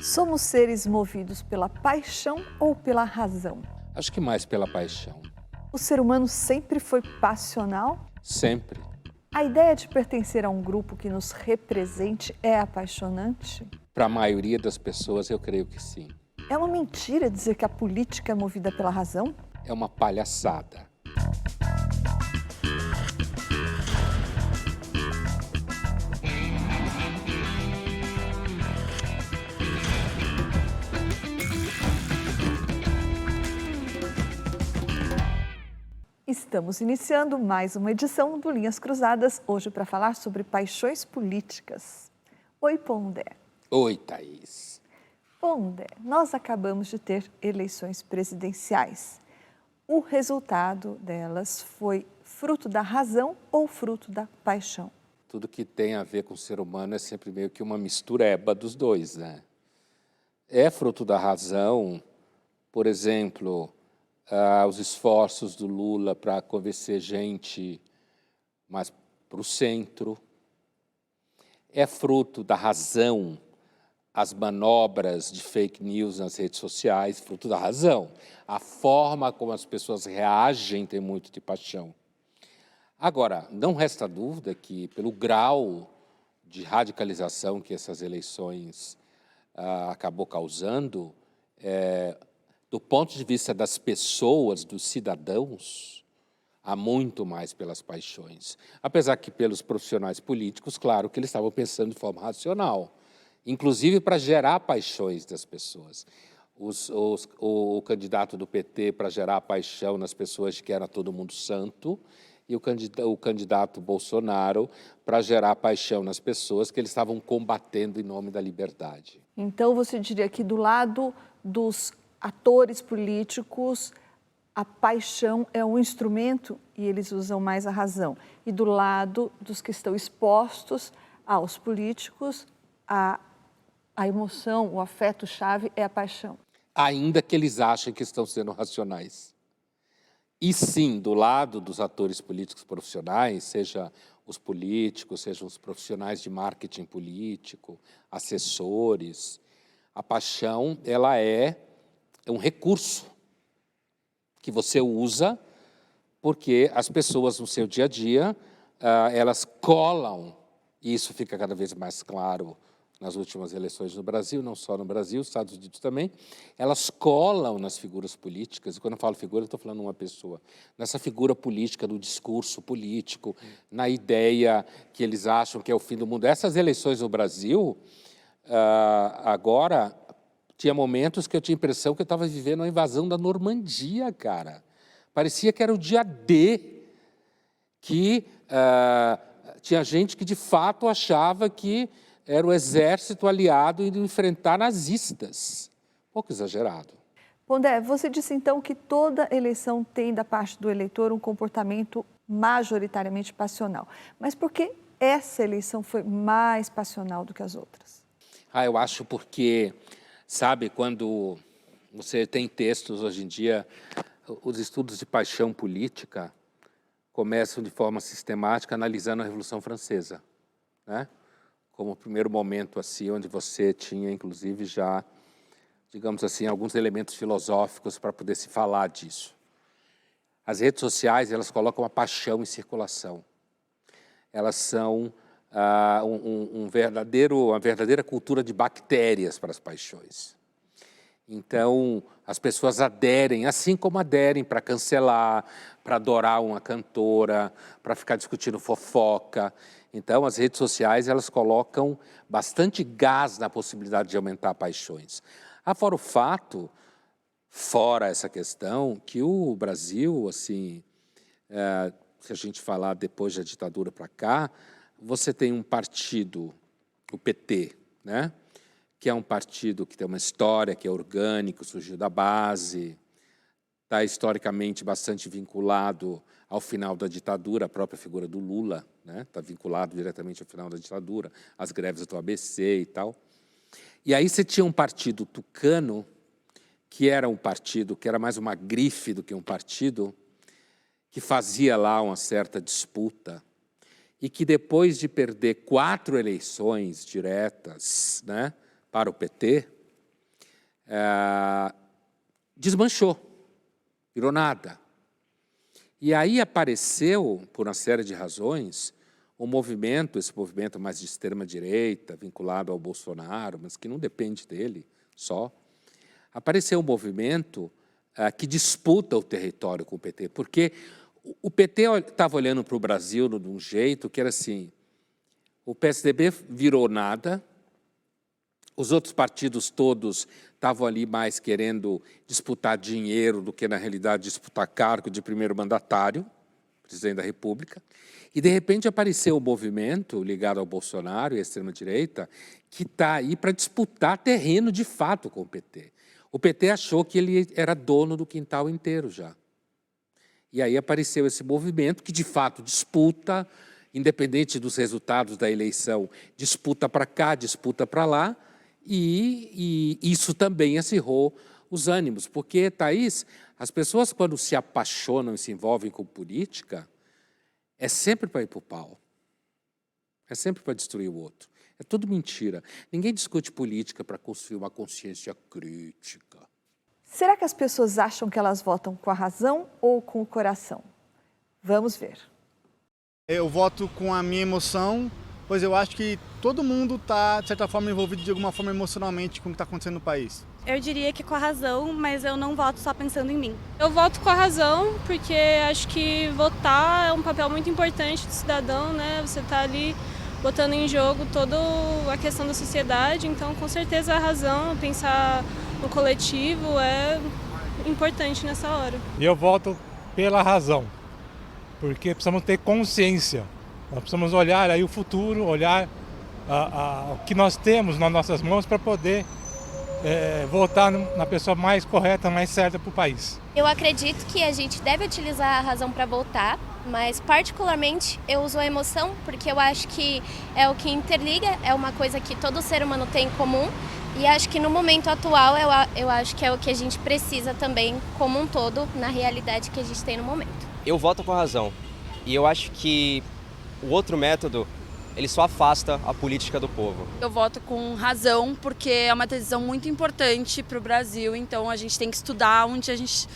Somos seres movidos pela paixão ou pela razão? Acho que mais pela paixão. O ser humano sempre foi passional? Sempre. A ideia de pertencer a um grupo que nos represente é apaixonante? Para a maioria das pessoas, eu creio que sim. É uma mentira dizer que a política é movida pela razão? É uma palhaçada. Estamos iniciando mais uma edição do Linhas Cruzadas, hoje para falar sobre paixões políticas. Oi, Pondé. Oi, Thaís. Pondé, nós acabamos de ter eleições presidenciais. O resultado delas foi fruto da razão ou fruto da paixão? Tudo que tem a ver com o ser humano é sempre meio que uma mistureba dos dois, né? É fruto da razão, por exemplo, os esforços do Lula para convencer gente mais para o centro. É fruto da razão as manobras de fake news nas redes sociais, fruto da razão. A forma como as pessoas reagem tem muito de paixão. Agora, não resta dúvida que, pelo grau de radicalização que essas eleições acabou causando, do ponto de vista das pessoas, dos cidadãos, há muito mais pelas paixões. Apesar que, pelos profissionais políticos, claro que eles estavam pensando de forma racional, inclusive para gerar paixões das pessoas. O candidato do PT para gerar paixão nas pessoas de que era todo mundo santo, e o candidato Bolsonaro para gerar paixão nas pessoas que eles estavam combatendo em nome da liberdade. Então, você diria que do lado dos atores políticos, a paixão é um instrumento e eles usam mais a razão. E do lado dos que estão expostos aos políticos, a emoção, o afeto-chave é a paixão. Ainda que eles achem que estão sendo racionais. E sim, do lado dos atores políticos profissionais, seja os políticos, sejam os profissionais de marketing político, assessores, a paixão, ela é um recurso que você usa porque as pessoas no seu dia a dia, elas colam, e isso fica cada vez mais claro nas últimas eleições no Brasil, não só no Brasil, Estados Unidos também, elas colam nas figuras políticas, e quando eu falo figura, eu estou falando uma pessoa, nessa figura política, do discurso político, na ideia que eles acham que é o fim do mundo. Essas eleições no Brasil, agora, tinha momentos que eu tinha a impressão que eu estava vivendo a invasão da Normandia, cara. Parecia que era o dia D, que tinha gente que de fato achava que era o exército aliado indo enfrentar nazistas. Um pouco exagerado. Pondé, você disse então que toda eleição tem da parte do eleitor um comportamento majoritariamente passional. Mas por que essa eleição foi mais passional do que as outras? Eu acho porque, sabe, quando você tem textos hoje em dia, os estudos de paixão política começam de forma sistemática analisando a Revolução Francesa, né? Como o primeiro momento assim, onde você tinha, inclusive, já, digamos assim, alguns elementos filosóficos para poder se falar disso. As redes sociais, elas colocam a paixão em circulação. Elas são uma verdadeira cultura de bactérias para as paixões. Então, as pessoas aderem, assim como aderem para cancelar, para adorar uma cantora, para ficar discutindo fofoca. Então, as redes sociais, elas colocam bastante gás na possibilidade de aumentar paixões. Fora o fato, fora essa questão, que o Brasil, assim, se a gente falar depois da ditadura para cá, você tem um partido, o PT, né? Que é um partido que tem uma história, que é orgânico, surgiu da base, está historicamente bastante vinculado ao final da ditadura, a própria figura do Lula, né? Está vinculado diretamente ao final da ditadura, às greves do ABC e tal. E aí você tinha um partido tucano, que era um partido, que era mais uma grife do que um partido, que fazia lá uma certa disputa, e que depois de perder 4 eleições diretas, né, para o PT, desmanchou, virou nada. E aí apareceu, por uma série de razões, esse movimento mais de extrema-direita, vinculado ao Bolsonaro, mas que não depende dele só, apareceu um movimento que disputa o território com o PT, porque o PT estava olhando para o Brasil de um jeito que era assim, o PSDB virou nada, os outros partidos todos estavam ali mais querendo disputar dinheiro do que, na realidade, disputar cargo de primeiro mandatário, presidente da República, e, de repente, apareceu um movimento ligado ao Bolsonaro e à extrema-direita que está aí para disputar terreno, de fato, com o PT. O PT achou que ele era dono do quintal inteiro já. E aí apareceu esse movimento que, de fato, disputa, independente dos resultados da eleição, disputa para cá, disputa para lá, e isso também acirrou os ânimos. Porque, Thaís, as pessoas, quando se apaixonam e se envolvem com política, é sempre para ir para o pau. É sempre para destruir o outro. É tudo mentira. Ninguém discute política para construir uma consciência crítica. Será que as pessoas acham que elas votam com a razão ou com o coração? Vamos ver. Eu voto com a minha emoção, pois eu acho que todo mundo está, de certa forma, envolvido de alguma forma emocionalmente com o que está acontecendo no país. Eu diria que com a razão, mas eu não voto só pensando em mim. Eu voto com a razão, porque acho que votar é um papel muito importante do cidadão, né? Você está ali botando em jogo toda a questão da sociedade, então com certeza a razão, pensar no coletivo é importante nessa hora. Eu voto pela razão, porque precisamos ter consciência. Nós precisamos olhar aí o futuro, olhar o que nós temos nas nossas mãos para poder votar na pessoa mais correta, mais certa para o país. Eu acredito que a gente deve utilizar a razão para votar, mas particularmente eu uso a emoção porque eu acho que é o que interliga, é uma coisa que todo ser humano tem em comum e acho que no momento atual eu acho que é o que a gente precisa também como um todo na realidade que a gente tem no momento. Eu voto com a razão e eu acho que o outro método ele só afasta a política do povo. Eu voto com razão porque é uma decisão muito importante para o Brasil, então a gente tem que estudar onde a gente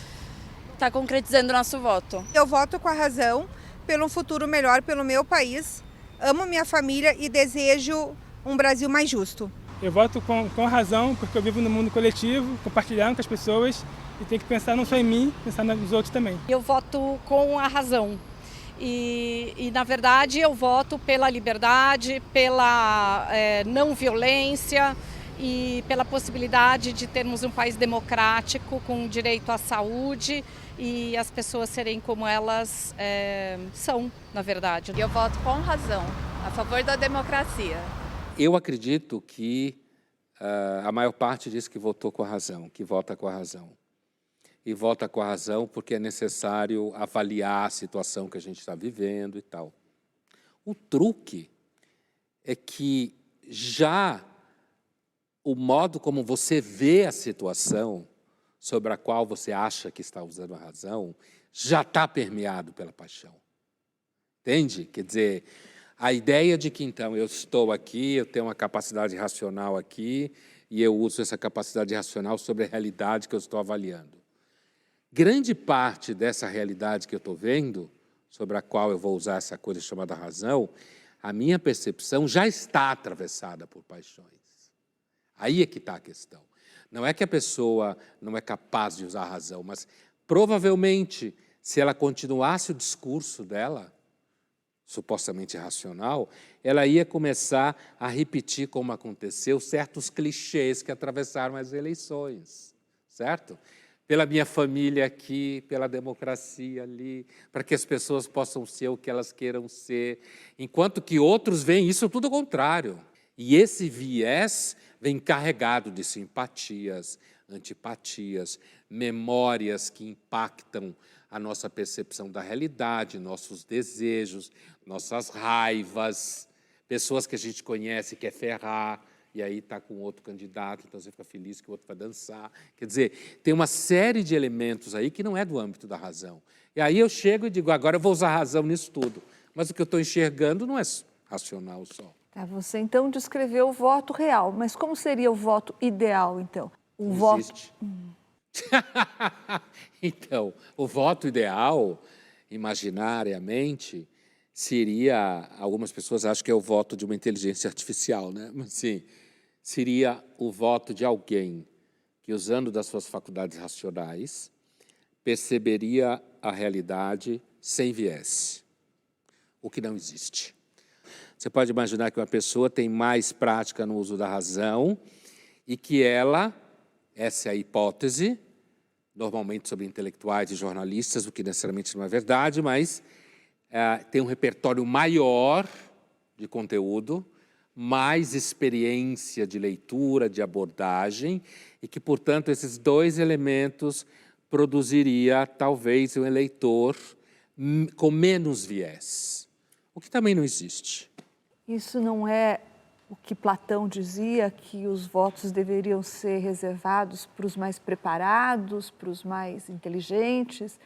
está concretizando o nosso voto. Eu voto com a razão pelo um futuro melhor pelo meu país, amo minha família e desejo um Brasil mais justo. Eu voto com razão porque eu vivo no mundo coletivo, compartilhando com as pessoas e tenho que pensar não só em mim, pensar nos outros também. Eu voto com a razão. E na verdade, eu voto pela liberdade, pela não violência e pela possibilidade de termos um país democrático com direito à saúde e as pessoas serem como elas são, na verdade. Eu voto com razão, a favor da democracia. Eu acredito que a maior parte diz que votou com a razão, que vota com a razão. E vota com a razão porque é necessário avaliar a situação que a gente está vivendo e tal. O truque é que já o modo como você vê a situação sobre a qual você acha que está usando a razão já está permeado pela paixão. Entende? Quer dizer, a ideia de que, então, eu estou aqui, eu tenho uma capacidade racional aqui e eu uso essa capacidade racional sobre a realidade que eu estou avaliando. Grande parte dessa realidade que eu estou vendo, sobre a qual eu vou usar essa coisa chamada razão, a minha percepção já está atravessada por paixões. Aí é que está a questão. Não é que a pessoa não é capaz de usar a razão, mas provavelmente, se ela continuasse o discurso dela, supostamente racional, ela ia começar a repetir, como aconteceu, certos clichês que atravessaram as eleições, certo? Pela minha família aqui, pela democracia ali, para que as pessoas possam ser o que elas queiram ser, enquanto que outros veem isso tudo ao contrário. E esse viés vem carregado de simpatias, antipatias, memórias que impactam a nossa percepção da realidade, nossos desejos, nossas raivas, pessoas que a gente conhece, quer ferrar, e aí está com outro candidato, então você fica feliz que o outro vai dançar. Quer dizer, tem uma série de elementos aí que não é do âmbito da razão. E aí eu chego e digo, agora eu vou usar a razão nisso tudo. Mas o que eu estou enxergando não é racional só. Tá, você então descreveu o voto real, mas como seria o voto ideal, então? O Não voto. existe. Então, o voto ideal, imaginariamente, seria, algumas pessoas acham que é o voto de uma inteligência artificial, né? Mas, sim, seria o voto de alguém que, usando das suas faculdades racionais, perceberia a realidade sem viés, o que não existe. Você pode imaginar que uma pessoa tem mais prática no uso da razão e que ela, essa é a hipótese, normalmente sobre intelectuais e jornalistas, o que necessariamente não é verdade, mas tem um repertório maior de conteúdo, mais experiência de leitura, de abordagem, e que, portanto, esses dois elementos produziria, talvez, um eleitor com menos viés, o que também não existe. Isso não é o que Platão dizia, que os votos deveriam ser reservados para os mais preparados, para os mais inteligentes,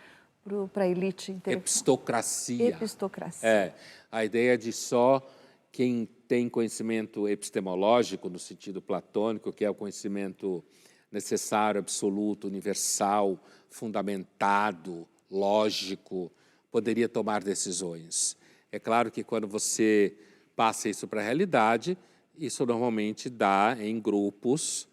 para a elite intelectual? Epistocracia. Epistocracia. É, a ideia de só quem tem conhecimento epistemológico, no sentido platônico, que é o conhecimento necessário, absoluto, universal, fundamentado, lógico, poderia tomar decisões. É claro que quando você passa isso para a realidade, isso normalmente dá em grupos,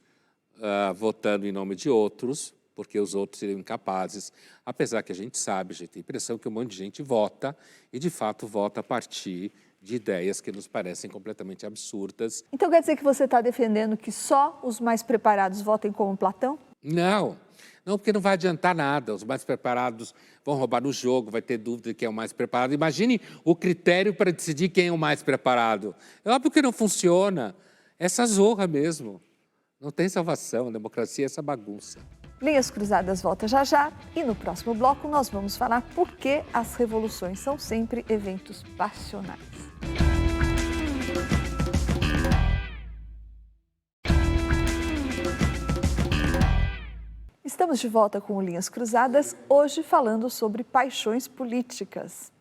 votando em nome de outros, porque os outros seriam incapazes, apesar que a gente sabe, a gente tem a impressão que um monte de gente vota, e de fato vota a partir de ideias que nos parecem completamente absurdas. Então quer dizer que você está defendendo que só os mais preparados votem como Platão? Não, porque não vai adiantar nada. Os mais preparados vão roubar no jogo, vai ter dúvida de quem é o mais preparado. Imagine o critério para decidir quem é o mais preparado. É óbvio que não funciona. É essa zorra mesmo. Não tem salvação. A democracia é essa bagunça. Linhas Cruzadas volta já já e no próximo bloco nós vamos falar por que as revoluções são sempre eventos passionais. Estamos de volta com o Linhas Cruzadas, hoje falando sobre paixões políticas.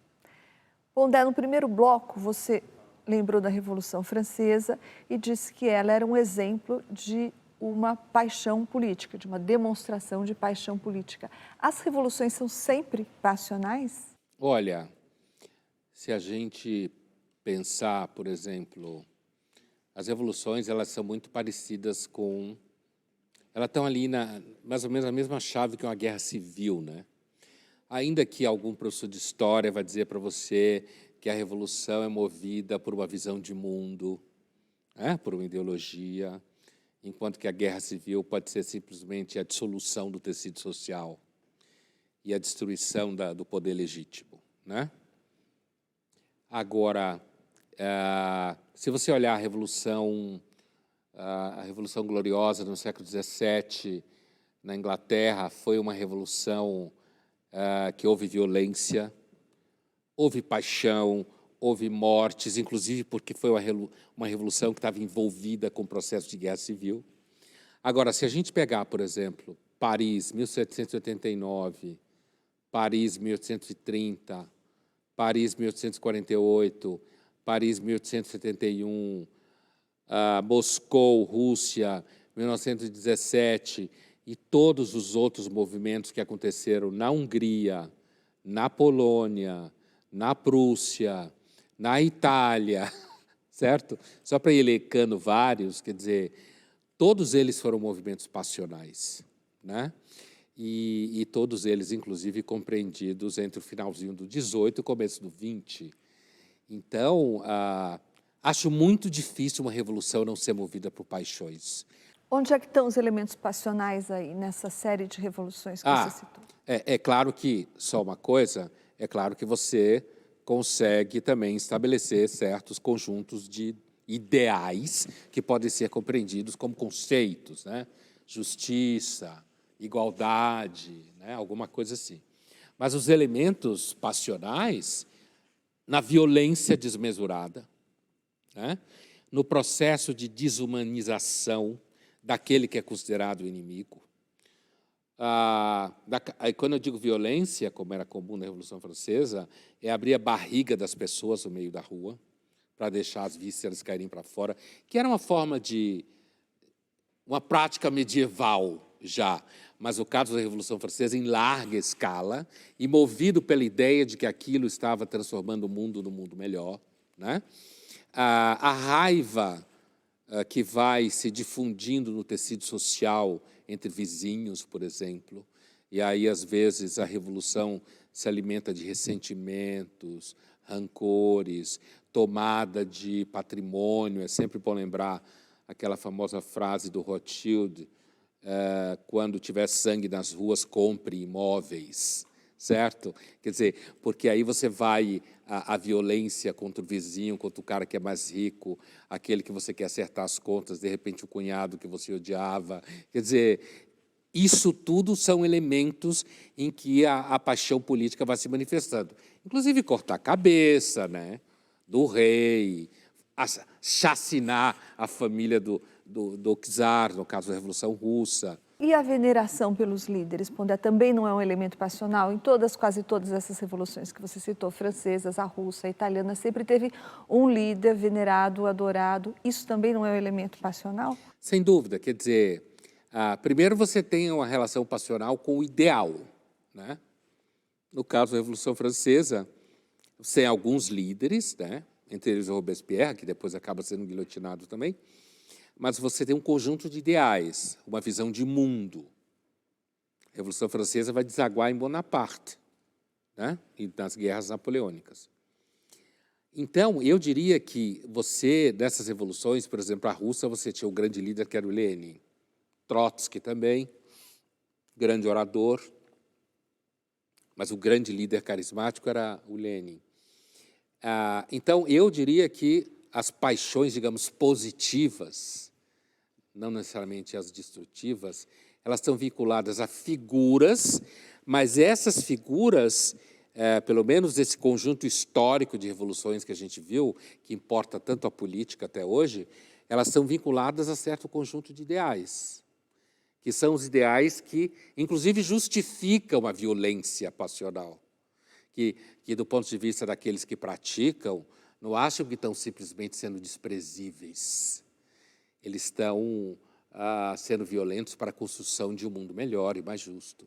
Bom, Dé, no primeiro bloco você lembrou da Revolução Francesa e disse que ela era um exemplo de uma paixão política, de uma demonstração de paixão política. As revoluções são sempre passionais? Olha, se a gente pensar, por exemplo, as revoluções, elas são muito parecidas com... Elas estão ali mais ou menos na mesma chave que uma guerra civil, né? Ainda que algum professor de história vai dizer para você que a revolução é movida por uma visão de mundo, por uma ideologia, enquanto que a guerra civil pode ser simplesmente a dissolução do tecido social e a destruição do poder legítimo, né? Agora, se você olhar a Revolução Gloriosa no século XVII, na Inglaterra, foi uma revolução que houve violência, houve paixão, houve mortes, inclusive porque foi uma revolução que estava envolvida com o processo de guerra civil. Agora, se a gente pegar, por exemplo, Paris, 1789, Paris, 1830, Paris, 1848, Paris, 1871, Moscou, Rússia, 1917, e todos os outros movimentos que aconteceram na Hungria, na Polônia, na Prússia, na Itália, certo? Só para ir elencando vários, quer dizer, todos eles foram movimentos passionais, né? E todos eles, inclusive, compreendidos entre o finalzinho do 18 e o começo do 20. Então, acho muito difícil uma revolução não ser movida por paixões. Onde é que estão os elementos passionais aí, nessa série de revoluções que você citou? É claro que, só uma coisa, é claro que você consegue também estabelecer certos conjuntos de ideais que podem ser compreendidos como conceitos, né? Justiça, igualdade, né? Alguma coisa assim. Mas os elementos passionais, na violência desmesurada, né? No processo de desumanização daquele que é considerado o inimigo. Quando eu digo violência, como era comum na Revolução Francesa, é abrir a barriga das pessoas no meio da rua para deixar as vísceras caírem para fora, que era uma forma de uma prática medieval já, mas o caso da Revolução Francesa em larga escala e movido pela ideia de que aquilo estava transformando o mundo num mundo melhor, né? A raiva que vai se difundindo no tecido social entre vizinhos, por exemplo, e aí, às vezes, a revolução se alimenta de ressentimentos, rancores, tomada de patrimônio. É sempre bom lembrar aquela famosa frase do Rothschild, quando tiver sangue nas ruas, compre imóveis, certo? Quer dizer, porque aí você vai a violência contra o vizinho, contra o cara que é mais rico, aquele que você quer acertar as contas, de repente o cunhado que você odiava. Quer dizer, isso tudo são elementos em que a paixão política vai se manifestando. Inclusive cortar a cabeça, né, do rei, chacinar a família do czar, no caso da Revolução Russa. E a veneração pelos líderes, Pondé, também não é um elemento passional? Em quase todas essas revoluções que você citou, francesas, a russa, a italiana, sempre teve um líder venerado, adorado. Isso também não é um elemento passional? Sem dúvida, quer dizer, primeiro você tem uma relação passional com o ideal, né? No caso da Revolução Francesa, você tem alguns líderes, né? Entre eles o Robespierre, que depois acaba sendo guilhotinado também, mas você tem um conjunto de ideais, uma visão de mundo. A Revolução Francesa vai desaguar em Bonaparte, né? E nas guerras napoleônicas. Então, eu diria que você, dessas revoluções, por exemplo, a russa, você tinha o grande líder que era o Lenin, Trotsky também, grande orador, mas o grande líder carismático era o Lenin. Então, eu diria que as paixões, digamos, positivas, não necessariamente as destrutivas, elas estão vinculadas a figuras, mas essas figuras, pelo menos desse conjunto histórico de revoluções que a gente viu, que importa tanto a política até hoje, elas são vinculadas a certo conjunto de ideais, que são os ideais que, inclusive, justificam a violência passional, que do ponto de vista daqueles que praticam, não acham que estão simplesmente sendo desprezíveis. Eles estão sendo violentos para a construção de um mundo melhor e mais justo.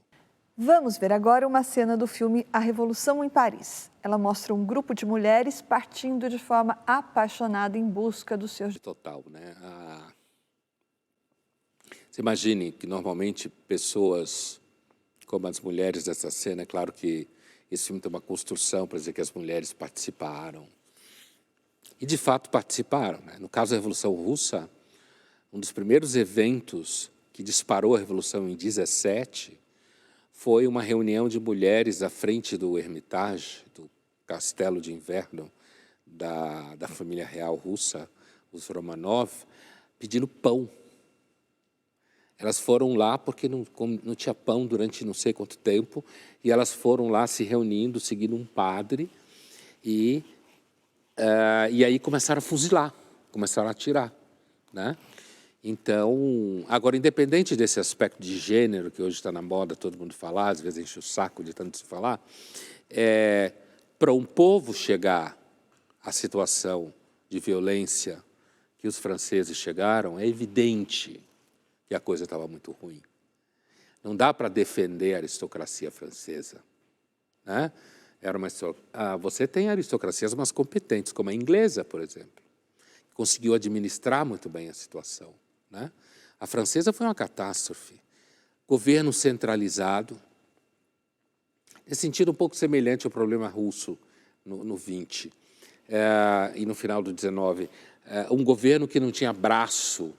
Vamos ver agora uma cena do filme A Revolução em Paris. Ela mostra um grupo de mulheres partindo de forma apaixonada em busca do seu... Total, né? Você imagine que, normalmente, pessoas como as mulheres dessa cena, é claro que esse filme tem uma construção para dizer que as mulheres participaram. E, de fato, participaram, né? No caso da Revolução Russa, um dos primeiros eventos que disparou a Revolução em 17 foi uma reunião de mulheres à frente do Hermitage, do Castelo de Inverno da família real russa, os Romanov, pedindo pão. Elas foram lá porque não tinha pão durante não sei quanto tempo, e elas foram lá se reunindo, seguindo um padre, e aí começaram a fuzilar, começaram a atirar, né? Então, agora, independente desse aspecto de gênero, que hoje está na moda todo mundo falar, às vezes enche o saco de tanto se falar, para um povo chegar à situação de violência que os franceses chegaram, é evidente que a coisa estava muito ruim. Não dá para defender a aristocracia francesa, né? Você tem aristocracias mais competentes, como a inglesa, por exemplo, que conseguiu administrar muito bem a situação, né? A francesa foi uma catástrofe. Governo centralizado, nesse sentido um pouco semelhante ao problema russo no 20 e no final do 19. Um governo que não tinha braço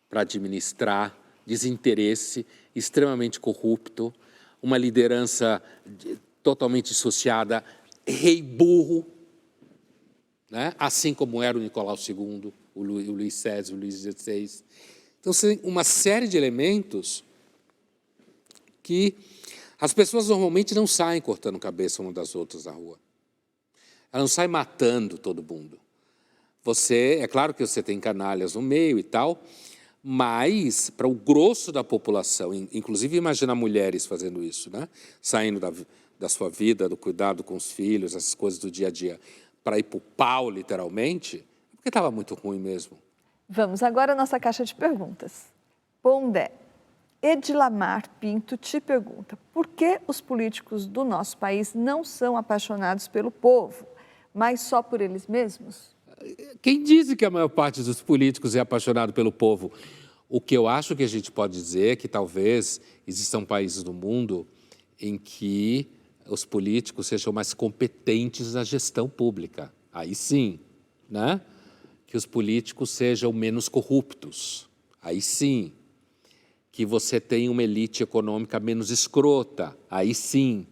para administrar, desinteresse, extremamente corrupto, uma liderança totalmente dissociada, rei burro, né? Assim como era o Nicolau II, o Luís XVI, o Luís XVI. Então, tem uma série de elementos que as pessoas normalmente não saem cortando cabeça uma das outras na rua. Elas não saem matando todo mundo. É claro que você tem canalhas no meio e tal, mas para o grosso da população, inclusive imagina mulheres fazendo isso, né? Saindo da sua vida, do cuidado com os filhos, essas coisas do dia a dia, para ir para o pau, literalmente, porque estava muito ruim mesmo. Vamos agora à nossa caixa de perguntas. Pondé, Edilamar Pinto te pergunta: por que os políticos do nosso país não são apaixonados pelo povo, mas só por eles mesmos? Quem diz que a maior parte dos políticos é apaixonado pelo povo? O que eu acho que a gente pode dizer é que talvez existam países do mundo em que os políticos sejam mais competentes na gestão pública. Aí sim, né? Que os políticos sejam menos corruptos. Aí sim. Que você tenha uma elite econômica menos escrota. Aí sim.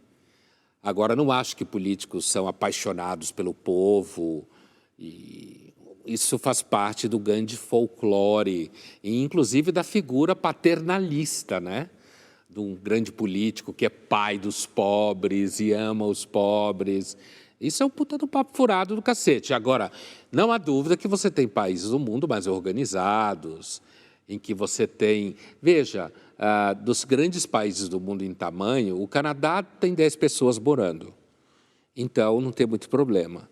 Agora, não acho que políticos são apaixonados pelo povo. E isso faz parte do grande folclore, e inclusive da figura paternalista, né? De um grande político que é pai dos pobres e ama os pobres. Isso é um puta do papo furado do cacete. Agora, não há dúvida que você tem países do mundo mais organizados, em que você tem... Veja, dos grandes países do mundo em tamanho, o Canadá tem 10 pessoas morando. Então, não tem muito problema.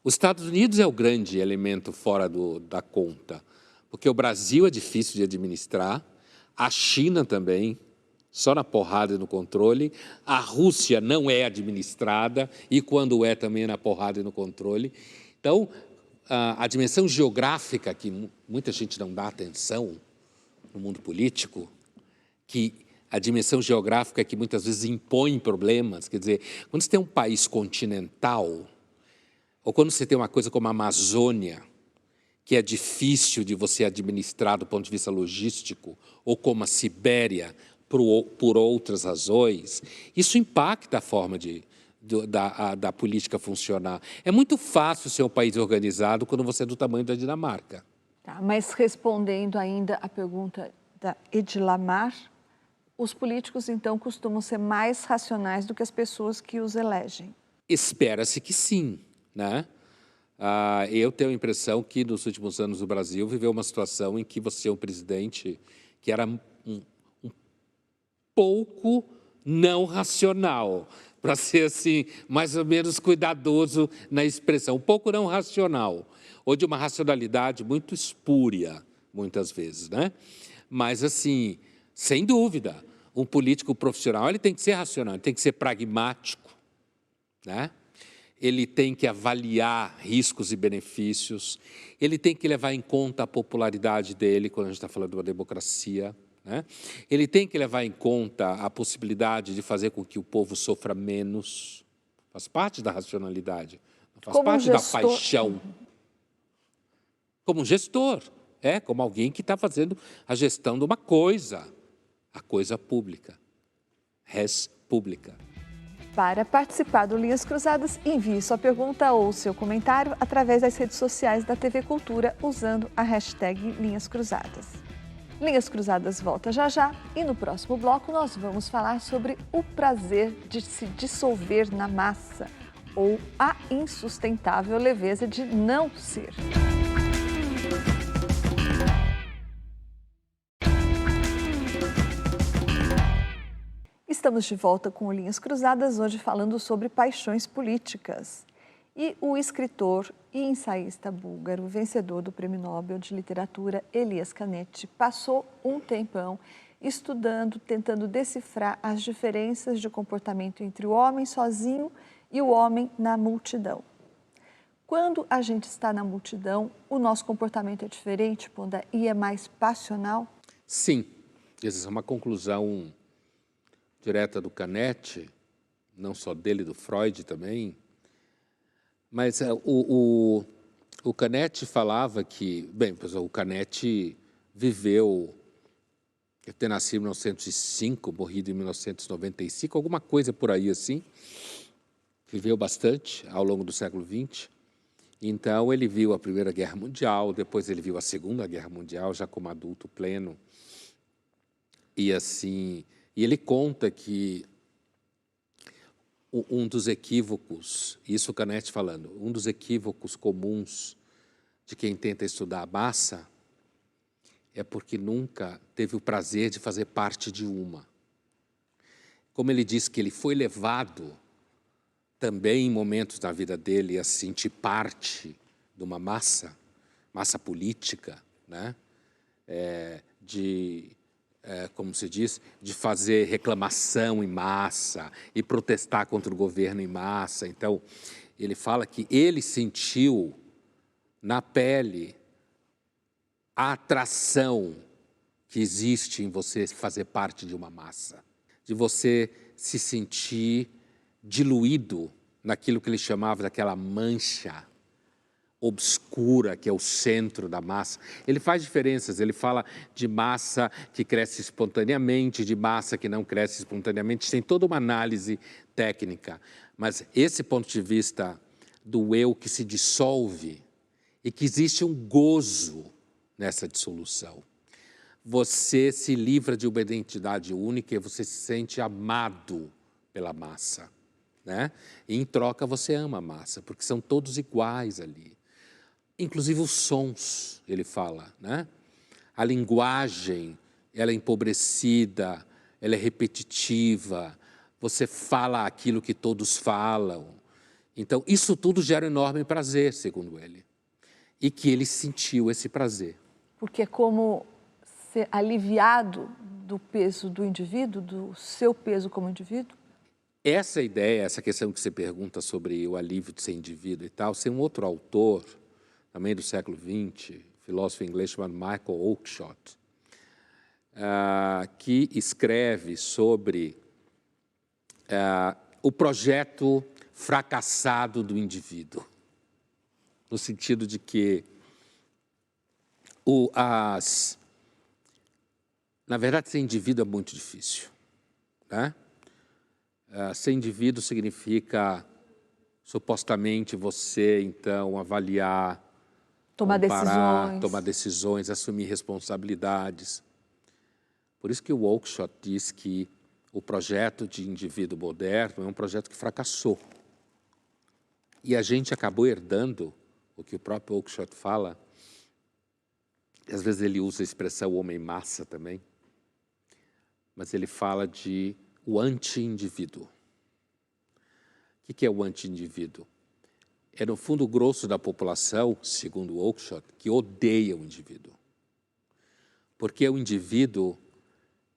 Os Estados Unidos é o grande elemento fora da conta, porque o Brasil é difícil de administrar, a China também, só na porrada e no controle, a Rússia não é administrada, e quando é também é na porrada e no controle. Então, a dimensão geográfica, que muita gente não dá atenção no mundo político, que a dimensão geográfica que muitas vezes impõe problemas, quer dizer, quando você tem um país continental, ou quando você tem uma coisa como a Amazônia, que é difícil de você administrar do ponto de vista logístico, ou como a Sibéria, por outras razões, isso impacta a forma da política funcionar. É muito fácil ser um país organizado quando você é do tamanho da Dinamarca. Tá, mas respondendo ainda a pergunta da Edilamar, os políticos, então, costumam ser mais racionais do que as pessoas que os elegem? Espera-se que sim, né? Eu tenho a impressão que, nos últimos anos, o Brasil viveu uma situação em que você tinha um presidente que era um pouco não racional, para ser assim, mais ou menos cuidadoso na expressão, um pouco não racional, ou de uma racionalidade muito espúria, muitas vezes, né? Mas, assim, sem dúvida, um político profissional ele tem que ser racional, ele tem que ser pragmático, né? Ele tem que avaliar riscos e benefícios, ele tem que levar em conta a popularidade dele, quando a gente está falando de uma democracia, né? Ele tem que levar em conta a possibilidade de fazer com que o povo sofra menos, faz parte da racionalidade, faz como parte gestor, da paixão. Como gestor, como alguém que está fazendo a gestão de uma coisa, a coisa pública, res pública. Para participar do Linhas Cruzadas, envie sua pergunta ou seu comentário através das redes sociais da TV Cultura, usando a hashtag Linhas Cruzadas. Linhas Cruzadas volta já já e no próximo bloco nós vamos falar sobre o prazer de se dissolver na massa ou a insustentável leveza de não ser. Estamos de volta com o Linhas Cruzadas, hoje falando sobre paixões políticas. E o escritor e ensaísta búlgaro, vencedor do Prêmio Nobel de Literatura, Elias Canetti, passou um tempão estudando, tentando decifrar as diferenças de comportamento entre o homem sozinho e o homem na multidão. Quando a gente está na multidão, o nosso comportamento é diferente, Pondé, e é mais passional? Sim, essa é uma conclusão direta do Canetti, não só dele, do Freud também, mas o Canetti falava que, bem, o Canetti viveu, deve ter nascido em 1905, morrido em 1995, alguma coisa por aí assim, viveu bastante ao longo do século XX, então ele viu a Primeira Guerra Mundial, depois ele viu a Segunda Guerra Mundial, já como adulto pleno, e assim... E ele conta que um dos equívocos, isso o Canetti falando, um dos equívocos comuns de quem tenta estudar a massa é porque nunca teve o prazer de fazer parte de uma. Como ele diz que ele foi levado também em momentos da vida dele a sentir parte de uma massa política, né? como se diz, de fazer reclamação em massa e protestar contra o governo em massa. Então, ele fala que ele sentiu na pele a atração que existe em você fazer parte de uma massa, de você se sentir diluído naquilo que ele chamava daquela mancha obscura, que é o centro da massa. Ele faz diferenças, ele fala de massa que cresce espontaneamente, de massa que não cresce espontaneamente, tem toda uma análise técnica. Mas esse ponto de vista do eu que se dissolve e que existe um gozo nessa dissolução. Você se livra de uma identidade única e você se sente amado pela massa, né? E em troca você ama a massa, porque são todos iguais ali. Inclusive os sons, ele fala, né? A linguagem, ela é empobrecida, ela é repetitiva, você fala aquilo que todos falam. Então, isso tudo gera enorme prazer, segundo ele. E que ele sentiu esse prazer. Porque é como ser aliviado do peso do indivíduo, do seu peso como indivíduo? Essa ideia, essa questão que você pergunta sobre o alívio de ser indivíduo e tal, tem um outro autor, também do século XX, filósofo inglês chamado Michael Oakeshott, que escreve sobre o projeto fracassado do indivíduo, no sentido de que na verdade, ser indivíduo é muito difícil, né? Ser indivíduo significa, supostamente, você, então, avaliar, tomar decisões, assumir responsabilidades. Por isso que o Oakeshott diz que o projeto de indivíduo moderno é um projeto que fracassou. E a gente acabou herdando o que o próprio Oakeshott fala, às vezes ele usa a expressão homem-massa também, mas ele fala de o anti-indivíduo. O que é o anti-indivíduo? É, no fundo, o grosso da população, segundo o Oakeshott, que odeia o indivíduo. Porque o indivíduo,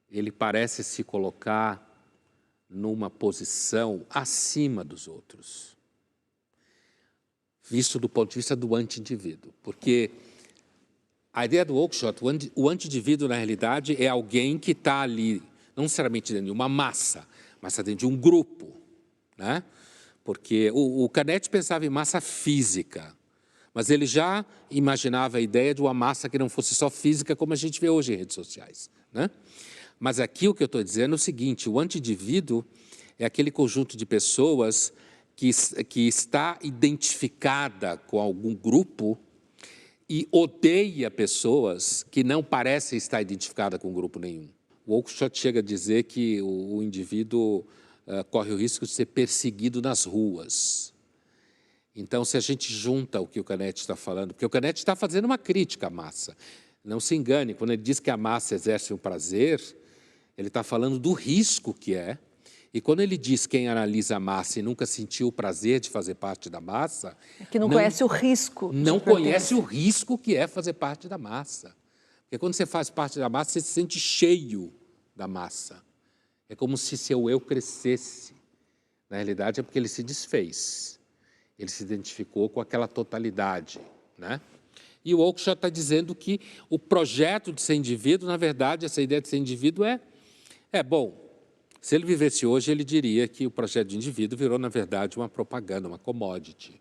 ele parece se colocar numa posição acima dos outros, visto do ponto de vista do anti-indivíduo. Porque a ideia do Oakeshott, o anti-indivíduo, na realidade, é alguém que está ali, não necessariamente dentro de uma massa, mas está dentro de um grupo, né? Porque o Canetti pensava em massa física, mas ele já imaginava a ideia de uma massa que não fosse só física, como a gente vê hoje em redes sociais, né? Mas aqui o que eu estou dizendo é o seguinte, o anti-indivíduo é aquele conjunto de pessoas que está identificada com algum grupo e odeia pessoas que não parecem estar identificadas com grupo nenhum. O Oakeshott chega a dizer que o indivíduo corre o risco de ser perseguido nas ruas. Então, se a gente junta o que o Canetti está falando, porque o Canetti está fazendo uma crítica à massa. Não se engane, quando ele diz que a massa exerce um prazer, ele está falando do risco que é. E quando ele diz quem analisa a massa e nunca sentiu o prazer de fazer parte da massa... Que não conhece o risco. Não conhece o risco que é fazer parte da massa. Porque quando você faz parte da massa, você se sente cheio da massa. É como se seu eu crescesse. Na realidade, é porque ele se desfez. Ele se identificou com aquela totalidade, né? E o Oakeshott está dizendo que o projeto de ser indivíduo, na verdade, essa ideia de ser indivíduo bom, se ele vivesse hoje, ele diria que o projeto de indivíduo virou, na verdade, uma propaganda, uma commodity.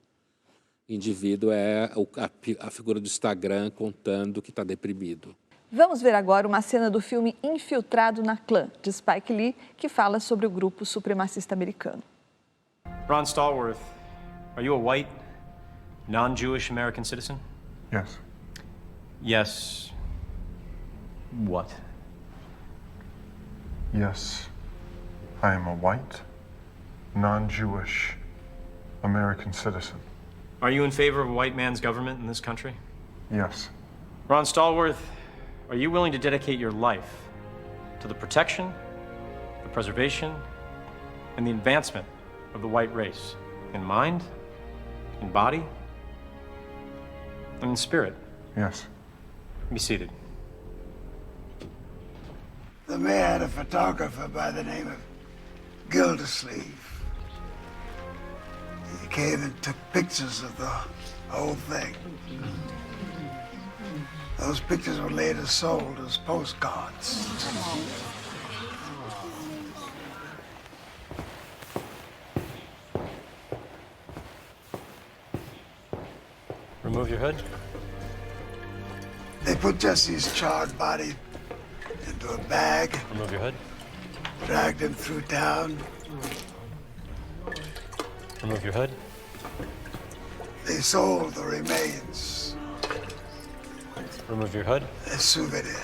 Indivíduo é a figura do Instagram contando que está deprimido. Vamos ver agora uma cena do filme Infiltrado na Clã, de Spike Lee, que fala sobre o grupo supremacista americano. Ron Stallworth, are you a white, non-Jewish American citizen? Yes. Yes. What? Yes. I am a white, non-Jewish American citizen. Are you in favor of a white man's government in this country? Yes. Ron Stallworth, are you willing to dedicate your life to the protection, the preservation, and the advancement of the white race, in mind, in body, and in spirit? Yes. Be seated. The mayor had a photographer by the name of Gildersleeve. He came and took pictures of the whole thing. Those pictures were later sold as postcards. Remove your hood. They put Jesse's charred body into a bag, Remove your hood. dragged him through town. Remove your hood. They sold the remains Remove your hood. as souvenirs.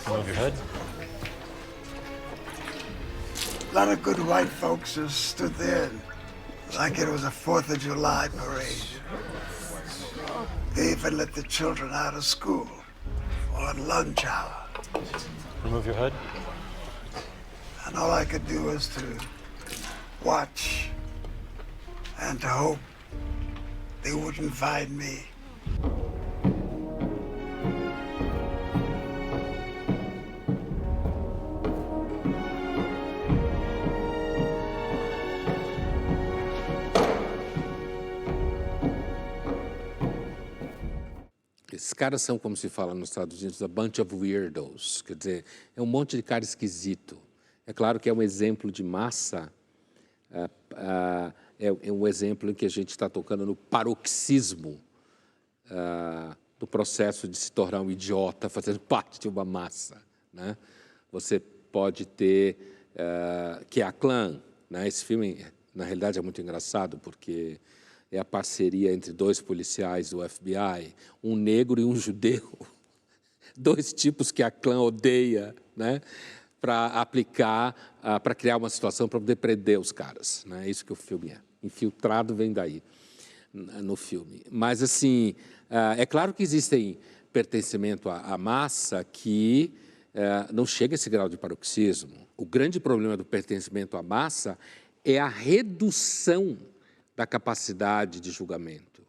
Remove your hood. A lot of good white folks just stood there like it was a 4th of July parade. They even let the children out of school on lunch hour. Remove your hood. And all I could do was to watch and to hope they wouldn't find me. Esses caras são, como se fala nos Estados Unidos, a bunch of weirdos. Quer dizer, é um monte de cara esquisito. É claro que é um exemplo de massa, é um exemplo em que a gente está tocando no paroxismo do processo de se tornar um idiota fazendo parte de uma massa, né? Você pode ter, que é a Klan, né? Esse filme, na realidade, é muito engraçado, porque é a parceria entre 2 policiais do FBI, um negro e um judeu, 2 tipos que a Klan odeia, né? Para aplicar, para criar uma situação para poder prender os caras, né? É isso que o filme é. Infiltrado vem daí, no filme. Mas, assim, é claro que existem pertencimento à massa que não chega a esse grau de paroxismo. O grande problema do pertencimento à massa é a redução da capacidade de julgamento,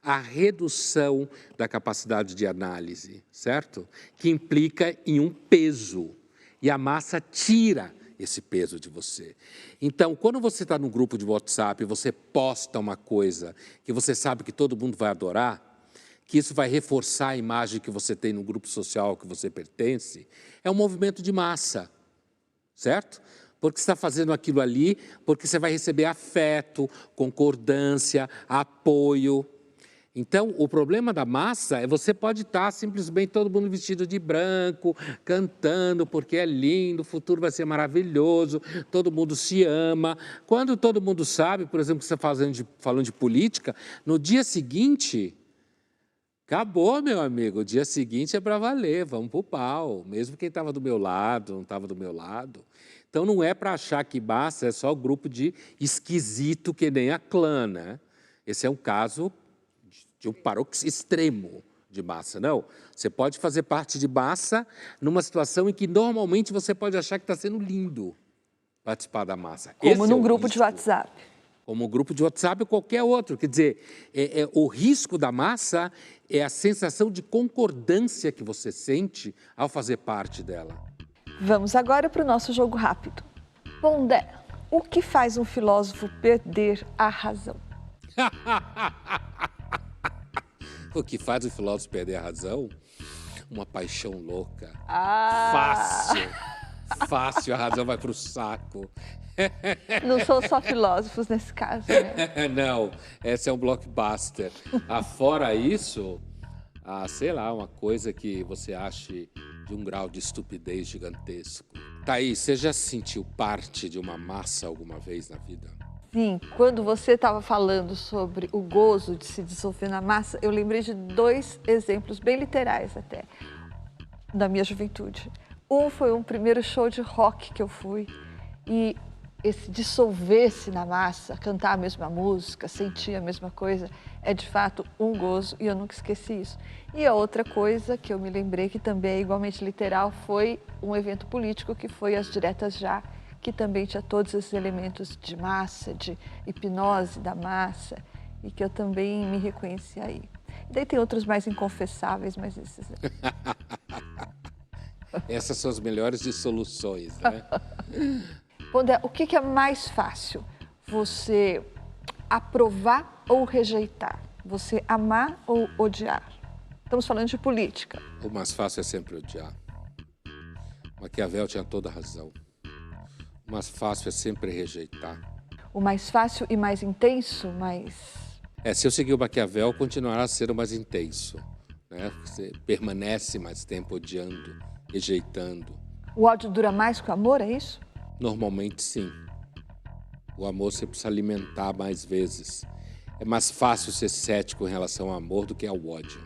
a redução da capacidade de análise, certo? Que implica em um peso, e a massa tira esse peso de você. Então, quando você está num grupo de WhatsApp e você posta uma coisa que você sabe que todo mundo vai adorar, que isso vai reforçar a imagem que você tem no grupo social ao que você pertence, é um movimento de massa, certo? Porque você está fazendo aquilo ali, porque você vai receber afeto, concordância, apoio. Então, o problema da massa é você pode estar simplesmente todo mundo vestido de branco, cantando, porque é lindo, o futuro vai ser maravilhoso, todo mundo se ama. Quando todo mundo sabe, por exemplo, que você está falando de política, no dia seguinte, acabou, meu amigo, o dia seguinte é para valer, vamos para o pau. Mesmo quem estava do meu lado, não estava do meu lado. Então, não é para achar que massa é só grupo de esquisito que nem a Klan, né? Esse é um caso de um paroxismo extremo de massa. Não, você pode fazer parte de massa numa situação em que normalmente você pode achar que está sendo lindo participar da massa. Como num grupo de WhatsApp. Como um grupo de WhatsApp ou qualquer outro. Quer dizer, o risco da massa é a sensação de concordância que você sente ao fazer parte dela. Vamos agora para o nosso jogo rápido. Pondé, o que faz um filósofo perder a razão? O que faz o filósofo perder a razão? Uma paixão louca. Fácil, a razão vai para o saco. Não são só filósofos nesse caso, né? Não, esse é um blockbuster. Fora isso, sei lá, uma coisa que você ache de um grau de estupidez gigantesco. Thaís, você já se sentiu parte de uma massa alguma vez na vida? Sim, quando você estava falando sobre o gozo de se dissolver na massa, eu lembrei de 2 exemplos bem literais até, da minha juventude. Um foi um primeiro show de rock que eu fui e esse dissolver-se na massa, cantar a mesma música, sentir a mesma coisa, é de fato um gozo e eu nunca esqueci isso. E a outra coisa que eu me lembrei, que também é igualmente literal, foi um evento político que foi as Diretas Já, que também tinha todos esses elementos de massa, de hipnose da massa, e que eu também me reconheci aí. E daí tem outros mais inconfessáveis, mas esses... Essas são as melhores dissoluções, né? Pondé, o que é mais fácil? Você aprovar ou rejeitar? Você amar ou odiar? Estamos falando de política. O mais fácil é sempre odiar. Maquiavel tinha toda a razão. O mais fácil é sempre rejeitar. O mais fácil e mais intenso, se eu seguir o Maquiavel, continuará a ser o mais intenso, né? Você permanece mais tempo odiando, rejeitando. O ódio dura mais que o amor, é isso? Normalmente, sim. O amor você precisa alimentar mais vezes. É mais fácil ser cético em relação ao amor do que ao ódio.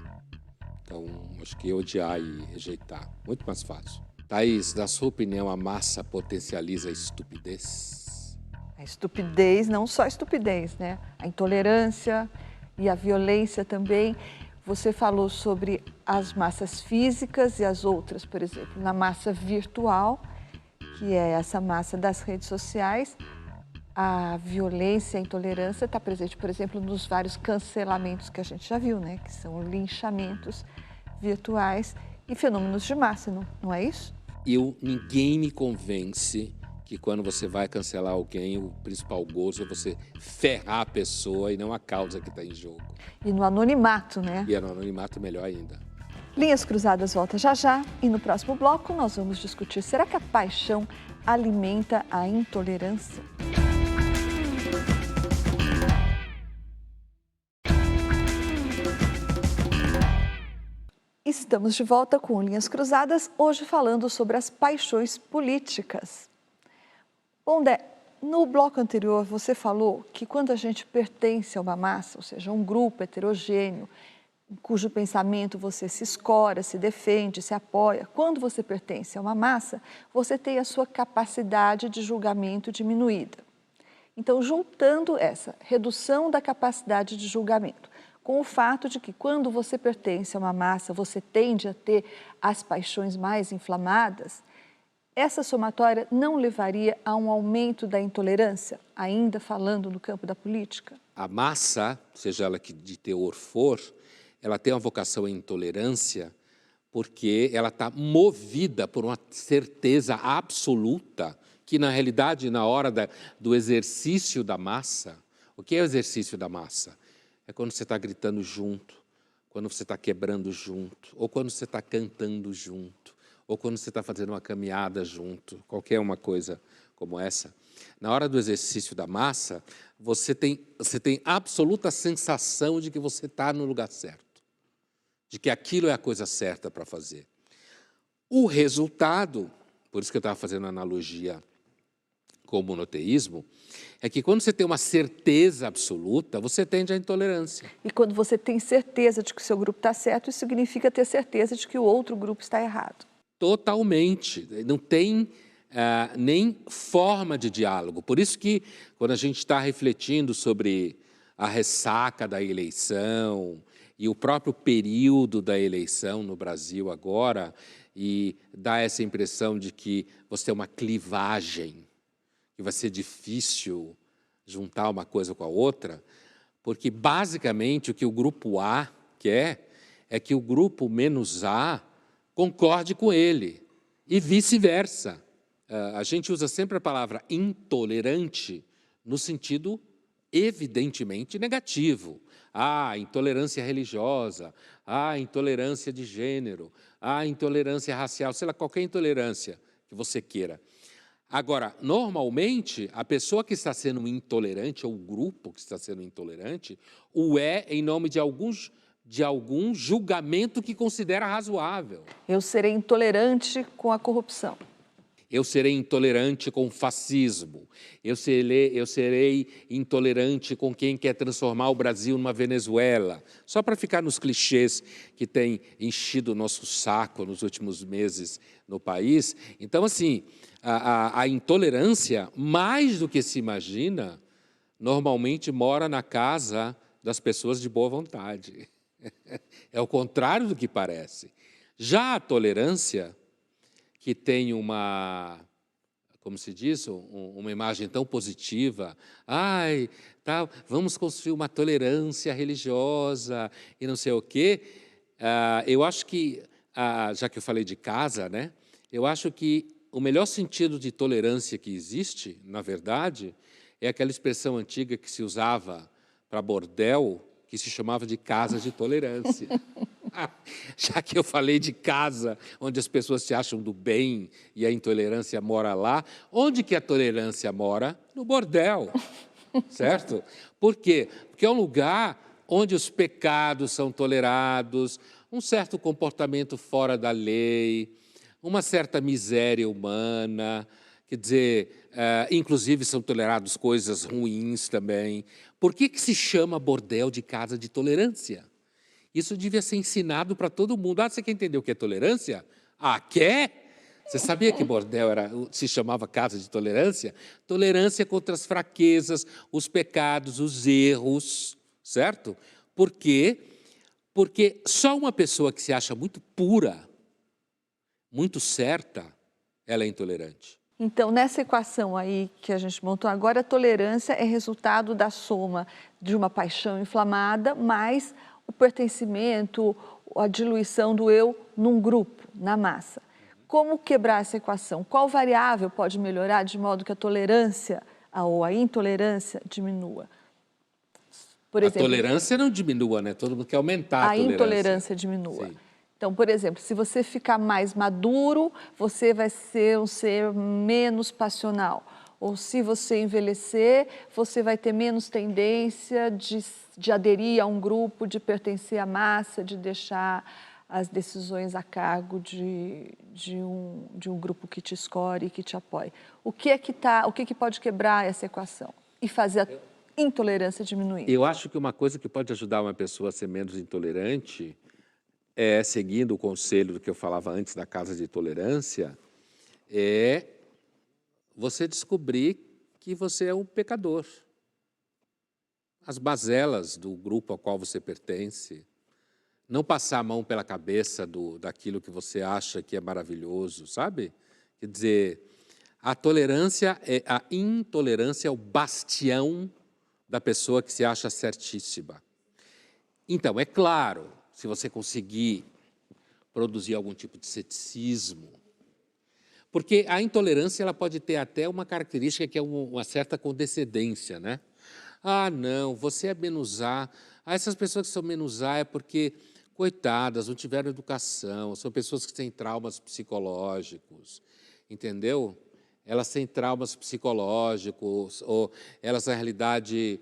Então, acho que odiar e rejeitar, muito mais fácil. Thaís, na sua opinião, a massa potencializa a estupidez? A estupidez, não só a estupidez, né? A intolerância e a violência também. Você falou sobre as massas físicas e as outras, por exemplo, na massa virtual, que é essa massa das redes sociais. A violência, a intolerância está presente, por exemplo, nos vários cancelamentos que a gente já viu, né? Que são linchamentos virtuais e fenômenos de massa, não é isso? Ninguém me convence que quando você vai cancelar alguém, o principal gozo é você ferrar a pessoa e não a causa que está em jogo. E no anonimato, né? E no anonimato melhor ainda. Linhas Cruzadas volta já já e no próximo bloco nós vamos discutir, será que a paixão alimenta a intolerância? Estamos de volta com Linhas Cruzadas, hoje falando sobre as paixões políticas. Pondé, no bloco anterior você falou que quando a gente pertence a uma massa, ou seja, um grupo heterogêneo, cujo pensamento você se escora, se defende, se apoia, quando você pertence a uma massa, você tem a sua capacidade de julgamento diminuída. Então, juntando essa redução da capacidade de julgamento com o fato de que quando você pertence a uma massa, você tende a ter as paixões mais inflamadas, essa somatória não levaria a um aumento da intolerância, ainda falando no campo da política? A massa, seja ela que de teor for, ela tem uma vocação à intolerância porque ela está movida por uma certeza absoluta que, na realidade, na hora do exercício da massa, o que é o exercício da massa? É quando você está gritando junto, quando você está quebrando junto, ou quando você está cantando junto, ou quando você está fazendo uma caminhada junto, qualquer uma coisa como essa. Na hora do exercício da massa, você tem absoluta sensação de que você está no lugar certo, de que aquilo é a coisa certa para fazer. O resultado, por isso que eu estava fazendo a analogia com o monoteísmo, é que quando você tem uma certeza absoluta, você tende à intolerância. E quando você tem certeza de que o seu grupo está certo, isso significa ter certeza de que o outro grupo está errado. Totalmente. Não tem nem forma de diálogo. Por isso que, quando a gente está refletindo sobre a ressaca da eleição e o próprio período da eleição no Brasil agora, e dá essa impressão de que você tem uma clivagem, que vai ser difícil juntar uma coisa com a outra, porque, basicamente, o que o grupo A quer é que o grupo menos A concorde com ele, e vice-versa. A gente usa sempre a palavra intolerante no sentido evidentemente negativo. Intolerância religiosa, intolerância de gênero, intolerância racial, sei lá, qualquer intolerância que você queira. Agora, normalmente, a pessoa que está sendo intolerante, ou o grupo que está sendo intolerante, o é em nome de algum julgamento que considera razoável. Eu serei intolerante com a corrupção. Eu serei intolerante com o fascismo. Eu serei intolerante com quem quer transformar o Brasil numa Venezuela. Só para ficar nos clichês que têm enchido o nosso saco nos últimos meses no país. Então, assim, a intolerância, mais do que se imagina, normalmente mora na casa das pessoas de boa vontade. É o contrário do que parece. Já a tolerância, que tem como se diz, uma imagem tão positiva, vamos construir uma tolerância religiosa e não sei o quê. Eu acho que, já que eu falei de casa, né, Eu acho que o melhor sentido de tolerância que existe, na verdade, é aquela expressão antiga que se usava para bordel, que se chamava de casa de tolerância. Já que eu falei de casa, onde as pessoas se acham do bem e a intolerância mora lá, onde que a tolerância mora? No bordel, certo? Por quê? Porque é um lugar onde os pecados são tolerados, um certo comportamento fora da lei, uma certa miséria humana, quer dizer, inclusive são toleradas coisas ruins também. Por que se chama bordel de casa de tolerância? Isso devia ser ensinado para todo mundo. Ah, você quer entender o que é tolerância? Ah, quer? Você sabia que bordel se chamava casa de tolerância? Tolerância contra as fraquezas, os pecados, os erros, certo? Por quê? Porque só uma pessoa que se acha muito pura, muito certa, ela é intolerante. Então, nessa equação aí que a gente montou agora, a tolerância é resultado da soma de uma paixão inflamada, mais o pertencimento, a diluição do eu num grupo, na massa. Como quebrar essa equação? Qual variável pode melhorar de modo que a tolerância ou a intolerância diminua? Por exemplo, a tolerância não diminua, né? Todo mundo quer aumentar a tolerância. Intolerância diminua. Sim. Então, por exemplo, se você ficar mais maduro, você vai ser um ser menos passional. Ou se você envelhecer, você vai ter menos tendência de aderir a um grupo, de pertencer à massa, de deixar as decisões a cargo de um grupo que te escolhe e que te apoie. O que pode quebrar essa equação e fazer a intolerância diminuir? Eu acho que uma coisa que pode ajudar uma pessoa a ser menos intolerante é, seguindo o conselho do que eu falava antes da casa de tolerância, é você descobrir que você é um pecador. As mazelas do grupo ao qual você pertence, não passar a mão pela cabeça daquilo que você acha que é maravilhoso, sabe? Quer dizer, a intolerância é o bastião da pessoa que se acha certíssima. Então, é claro, se você conseguir produzir algum tipo de ceticismo, porque a intolerância ela pode ter até uma característica que é uma certa condescendência, né? Ah, não, você é menos A. Ah, essas pessoas que são menos A é porque, coitadas, não tiveram educação, são pessoas que têm traumas psicológicos, entendeu? Elas têm traumas psicológicos, ou elas, na realidade,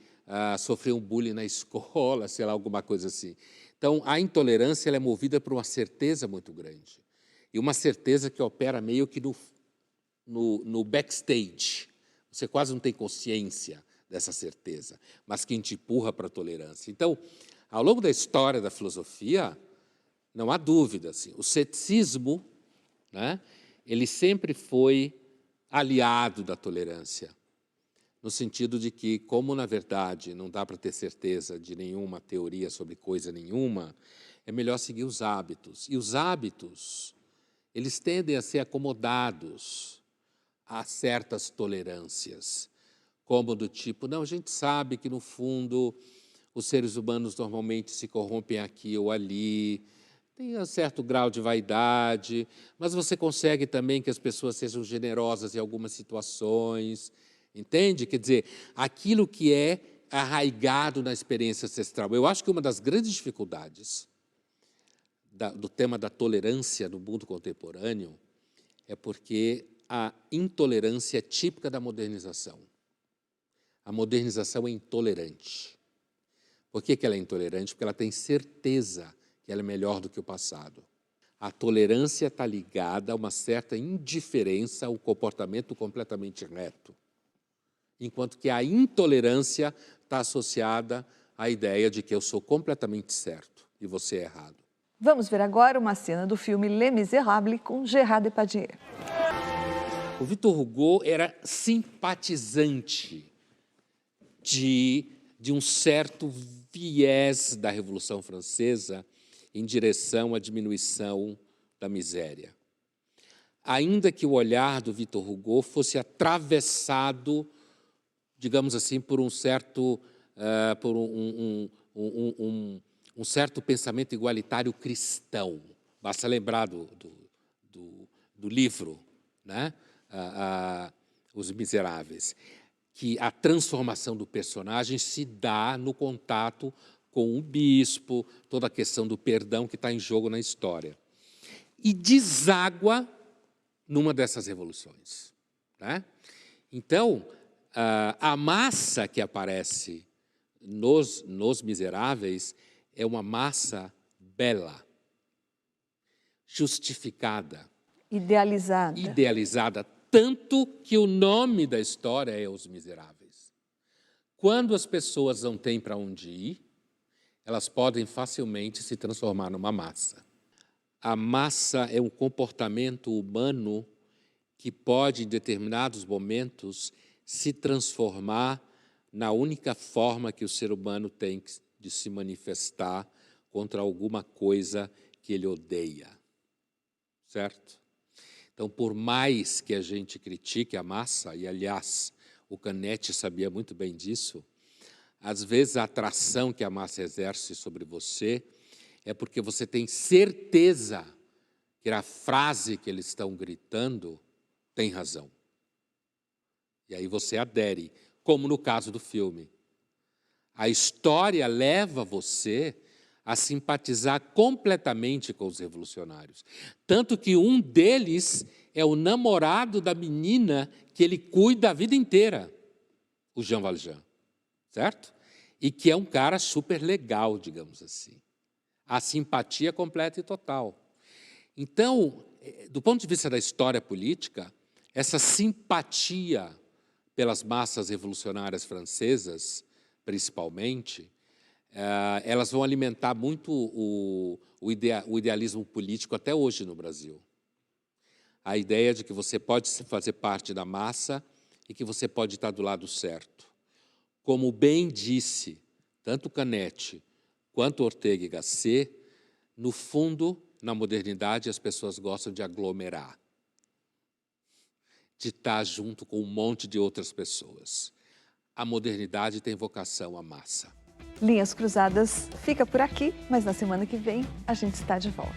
sofriam bullying na escola, sei lá, alguma coisa assim. Então, a intolerância ela é movida por uma certeza muito grande. E uma certeza que opera meio que no backstage. Você quase não tem consciência dessa certeza, mas que te empurra para a tolerância. Então, ao longo da história da filosofia, não há dúvida, assim, o ceticismo, né, ele sempre foi aliado da tolerância, no sentido de que, como, na verdade, não dá para ter certeza de nenhuma teoria sobre coisa nenhuma, é melhor seguir os hábitos. E os hábitos, eles tendem a ser acomodados a certas tolerâncias, como do tipo, não, a gente sabe que, no fundo, os seres humanos normalmente se corrompem aqui ou ali, tem um certo grau de vaidade, mas você consegue também que as pessoas sejam generosas em algumas situações, entende? Quer dizer, aquilo que é arraigado na experiência ancestral. Eu acho que uma das grandes dificuldades do tema da tolerância no mundo contemporâneo é porque a intolerância é típica da modernização. A modernização é intolerante. Por que ela é intolerante? Porque ela tem certeza que ela é melhor do que o passado. A tolerância está ligada a uma certa indiferença, a um comportamento completamente reto. Enquanto que a intolerância está associada à ideia de que eu sou completamente certo e você é errado. Vamos ver agora uma cena do filme Les Misérables com Gérard Depardieu. O Victor Hugo era simpatizante de um certo viés da Revolução Francesa em direção à diminuição da miséria. Ainda que o olhar do Victor Hugo fosse atravessado, digamos assim, por um certo, um certo pensamento igualitário cristão. Basta lembrar do do livro, né? Os Miseráveis, que a transformação do personagem se dá no contato com o bispo, toda a questão do perdão que está em jogo na história. E deságua numa dessas revoluções, né? Então, a massa que aparece nos Miseráveis é uma massa bela, justificada, idealizada, tanto que o nome da história é Os Miseráveis. Quando as pessoas não têm para onde ir, elas podem facilmente se transformar numa massa. A massa é um comportamento humano que pode, em determinados momentos, se transformar na única forma que o ser humano tem de se manifestar contra alguma coisa que ele odeia. Certo? Então, por mais que a gente critique a massa, e, aliás, o Canetti sabia muito bem disso, às vezes a atração que a massa exerce sobre você é porque você tem certeza que a frase que eles estão gritando tem razão. E aí você adere, como no caso do filme. A história leva você a simpatizar completamente com os revolucionários. Tanto que um deles é o namorado da menina que ele cuida a vida inteira, o Jean Valjean, certo? E que é um cara super legal, digamos assim. A simpatia completa e total. Então, do ponto de vista da história política, essa simpatia pelas massas revolucionárias francesas, principalmente, elas vão alimentar muito o idealismo político até hoje no Brasil. A ideia de que você pode fazer parte da massa e que você pode estar do lado certo. Como bem disse tanto Canetti quanto Ortega y Gasset, no fundo, na modernidade, as pessoas gostam de aglomerar, de estar junto com um monte de outras pessoas. A modernidade tem vocação à massa. Linhas Cruzadas fica por aqui, mas na semana que vem a gente está de volta.